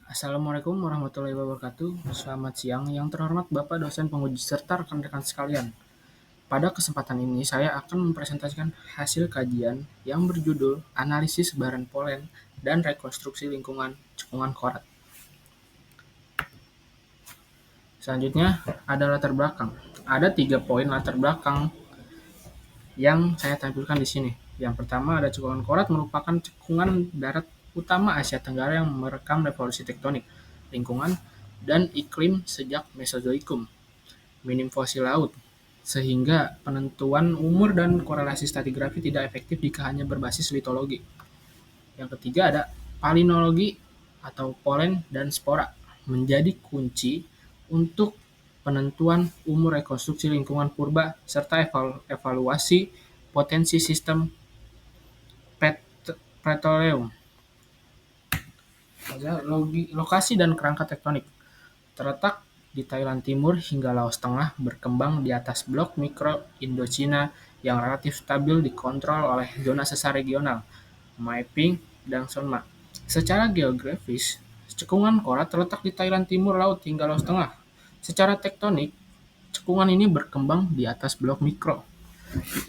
Assalamualaikum warahmatullahi wabarakatuh. Selamat siang, yang terhormat Bapak dosen penguji serta rekan-rekan sekalian. Pada kesempatan ini, saya akan mempresentasikan hasil kajian yang berjudul Analisis Baran Polen dan Rekonstruksi Lingkungan Cekungan Korat. Selanjutnya, ada latar belakang. Ada 3 poin latar belakang yang saya tampilkan di sini. Yang pertama, ada cekungan korat merupakan cekungan darat utama Asia Tenggara yang merekam revolusi tektonik, lingkungan, dan iklim sejak Mesozoikum, minim fosil laut, sehingga penentuan umur dan korelasi stratigrafi tidak efektif jika hanya berbasis litologi. Yang ketiga ada palinologi atau polen dan spora menjadi kunci untuk penentuan umur rekonstruksi lingkungan purba serta evaluasi potensi sistem petroleum. Lokasi dan kerangka tektonik terletak di Thailand Timur hingga Laos Tengah, berkembang di atas blok mikro Indochina yang relatif stabil dikontrol oleh zona sesar regional, Maiping dan Sonma. Secara geografis, cekungan korat terletak di Thailand Timur Laut hingga Laos Tengah. Secara tektonik, cekungan ini berkembang di atas blok mikro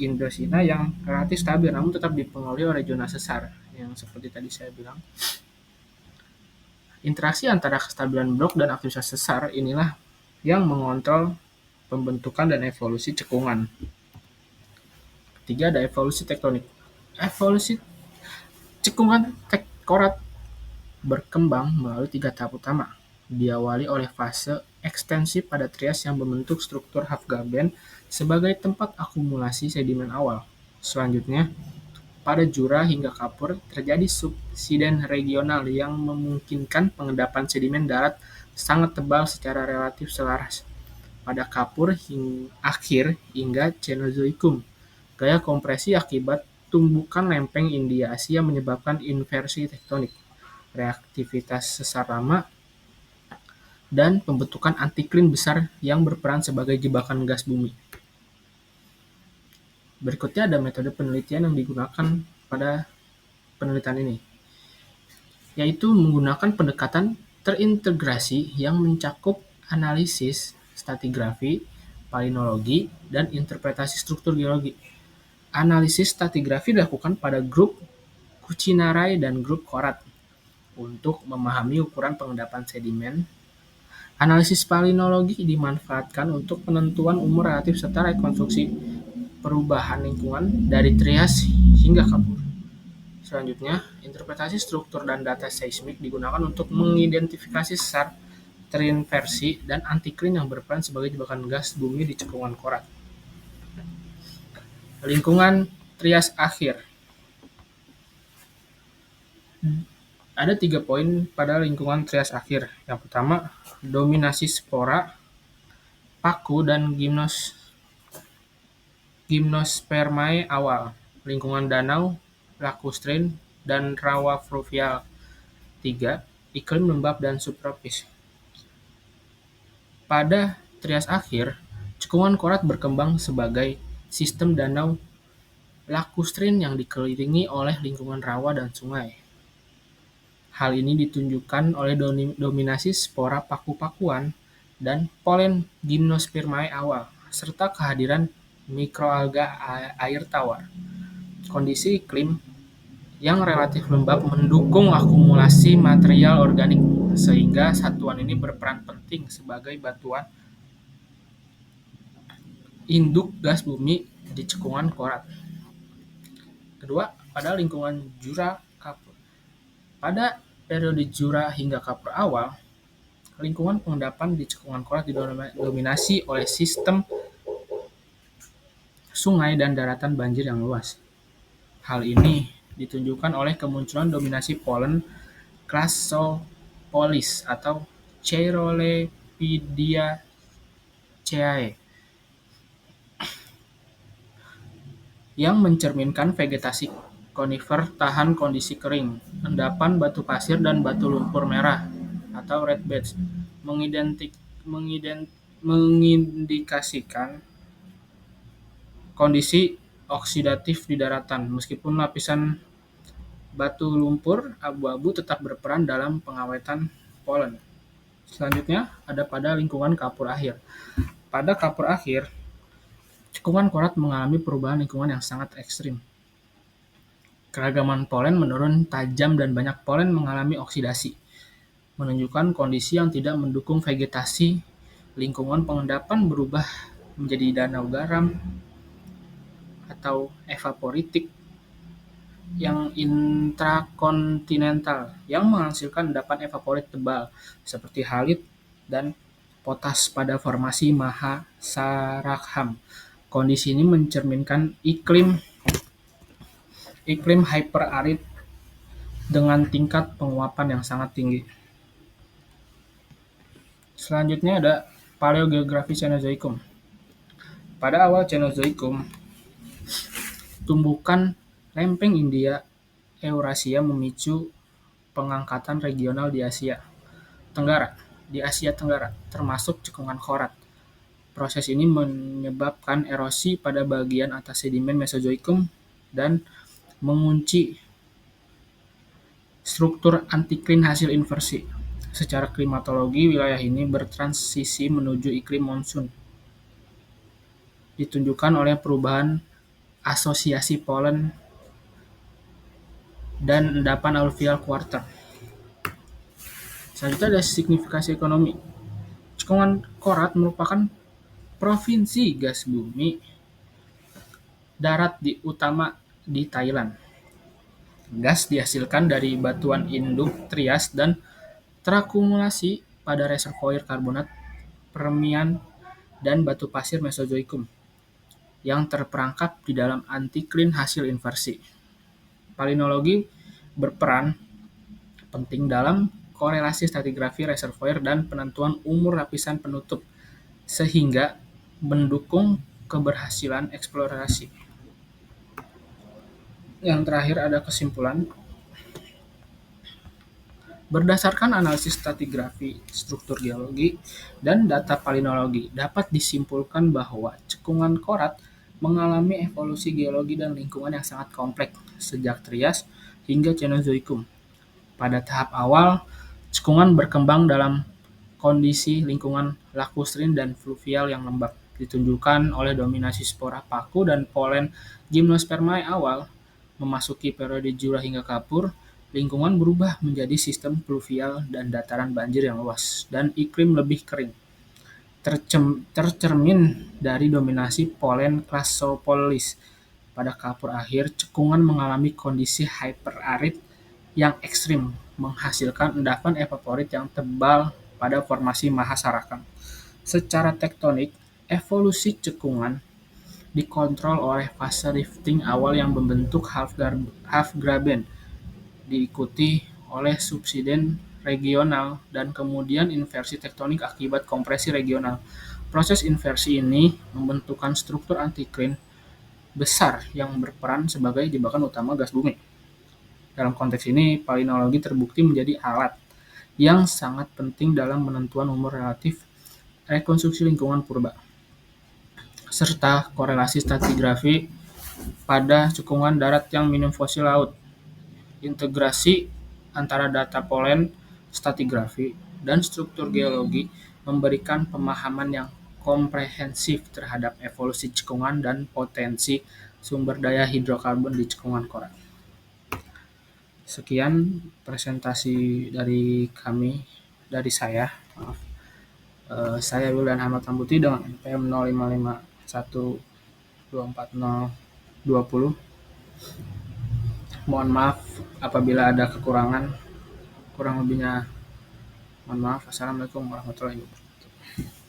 Indochina yang relatif stabil namun tetap dipengaruhi oleh zona sesar yang seperti tadi saya bilang. Interaksi antara kestabilan blok dan aktivitas sesar inilah yang mengontrol pembentukan dan evolusi cekungan. Ketiga ada evolusi tektonik. Evolusi cekungan korat berkembang melalui 3 tahap utama. Diawali oleh fase ekstensi pada Trias yang membentuk struktur Hafgaben sebagai tempat akumulasi sedimen awal. Selanjutnya, pada Jura hingga Kapur terjadi subsiden regional yang memungkinkan pengendapan sedimen darat sangat tebal secara relatif selaras. Pada Kapur akhir hingga Cenozoikum, gaya kompresi akibat tumbukan lempeng India Asia menyebabkan inversi tektonik, reaktivitas sesar lama, dan pembentukan antikline besar yang berperan sebagai jebakan gas bumi. Berikutnya ada metode penelitian yang digunakan pada penelitian ini, yaitu menggunakan pendekatan terintegrasi yang mencakup analisis stratigrafi, palinologi, dan interpretasi struktur geologi. Analisis stratigrafi dilakukan pada grup Kuchinarai dan grup Korat untuk memahami ukuran pengendapan sedimen. Analisis palinologi dimanfaatkan untuk penentuan umur relatif serta rekonstruksi perubahan lingkungan dari Trias hingga Kapur. Selanjutnya, interpretasi struktur dan data seismik digunakan untuk mengidentifikasi sesar terinversi dan antikline yang berperan sebagai jebakan gas bumi di cekungan korat. Lingkungan Trias akhir. Ada 3 poin pada lingkungan Trias akhir. Yang pertama, dominasi spora, paku, dan gimnospermae awal. Lingkungan danau, lacustrin, dan rawa fluvial. 3. Iklim lembab dan subtropis. Pada Trias akhir, cekungan korat berkembang sebagai sistem danau lacustrin yang dikelilingi oleh lingkungan rawa dan sungai. Hal ini ditunjukkan oleh dominasi spora paku-pakuan dan polen gimnospermae awal, serta kehadiran mikroalga air tawar. Kondisi iklim yang relatif lembab mendukung akumulasi material organik, sehingga satuan ini berperan penting sebagai batuan induk gas bumi di cekungan korat. Kedua, pada lingkungan Jura Kapur. Pada periode Jura hingga Kapur awal, lingkungan pengendapan di cekungan korat didominasi oleh sistem sungai dan daratan banjir yang luas. Hal ini ditunjukkan oleh kemunculan dominasi polen Chrysopholis atau Caerolepidiaceae yang mencerminkan vegetasi konifer tahan kondisi kering, endapan batu pasir dan batu lumpur merah atau red beds, mengindikasikan kondisi oksidatif di daratan. Meskipun lapisan batu lumpur abu-abu tetap berperan dalam pengawetan polen. Selanjutnya ada pada lingkungan kapur akhir. Pada kapur akhir, cekungan korat mengalami perubahan lingkungan yang sangat ekstrim. Keragaman polen menurun tajam dan banyak polen mengalami oksidasi, menunjukkan kondisi yang tidak mendukung vegetasi. Lingkungan pengendapan berubah menjadi danau garam atau evaporitik yang intrakontinental yang menghasilkan endapan evaporit tebal seperti halit dan potas pada formasi Mahasarakham. Kondisi ini mencerminkan iklim hyperarid dengan tingkat penguapan yang sangat tinggi. Selanjutnya ada paleogeografi Cenozoikum. Pada awal Cenozoikum, tumbukan lempeng India Eurasia memicu pengangkatan regional di Asia Tenggara, termasuk cekungan korat. Proses ini menyebabkan erosi pada bagian atas sedimen Mesozoikum dan mengunci struktur antikline hasil inversi. Secara klimatologi, wilayah ini bertransisi menuju iklim monsun, ditunjukkan oleh perubahan asosiasi polen dan endapan aluvial quarter. Selanjutnya ada signifikasi ekonomi. Cekungan korat merupakan provinsi gas bumi darat utama di Thailand. Gas dihasilkan dari batuan induk Trias dan terakumulasi pada reservoir karbonat Permian dan batu pasir Mesozoikum yang terperangkap di dalam antikline hasil inversi. Palinologi berperan penting dalam korelasi stratigrafi reservoir dan penentuan umur lapisan penutup, sehingga mendukung keberhasilan eksplorasi. Yang terakhir ada kesimpulan. Berdasarkan analisis stratigrafi, struktur geologi, dan data palinologi, dapat disimpulkan bahwa cekungan korat mengalami evolusi geologi dan lingkungan yang sangat kompleks sejak Trias hingga Cenozoikum. Pada tahap awal, cekungan berkembang dalam kondisi lingkungan lakustrine dan fluvial yang lembab, ditunjukkan oleh dominasi spora paku dan polen gymnospermae awal. Memasuki periode Jura hingga Kapur, lingkungan berubah menjadi sistem fluvial dan dataran banjir yang luas, dan iklim lebih kering. Tercermin dari dominasi polen Chrysopolis. Pada Kapur akhir, cekungan mengalami kondisi hyperarid yang ekstrim, menghasilkan endapan evaporit yang tebal pada formasi Mahasarakham. Secara tektonik, evolusi cekungan dikontrol oleh fase rifting awal yang membentuk half-graben, diikuti oleh subsiden regional, dan kemudian inversi tektonik akibat kompresi regional. Proses inversi ini membentukkan struktur antikline besar yang berperan sebagai jebakan utama gas bumi. Dalam konteks ini, palinologi terbukti menjadi alat yang sangat penting dalam menentuan umur relatif rekonstruksi lingkungan purba, serta korelasi stratigrafi pada cekungan darat yang minim fosil laut. Integrasi antara data polen, stratigrafi, dan struktur geologi memberikan pemahaman yang komprehensif terhadap evolusi cekungan dan potensi sumber daya hidrokarbon di cekungan korat. Sekian presentasi dari saya. Saya Wildan Ahmad Tambuti dengan NPM 0551240240. Mohon maaf apabila ada kekurangan. Kurang lebihnya mohon maaf. Assalamualaikum warahmatullahi wabarakatuh.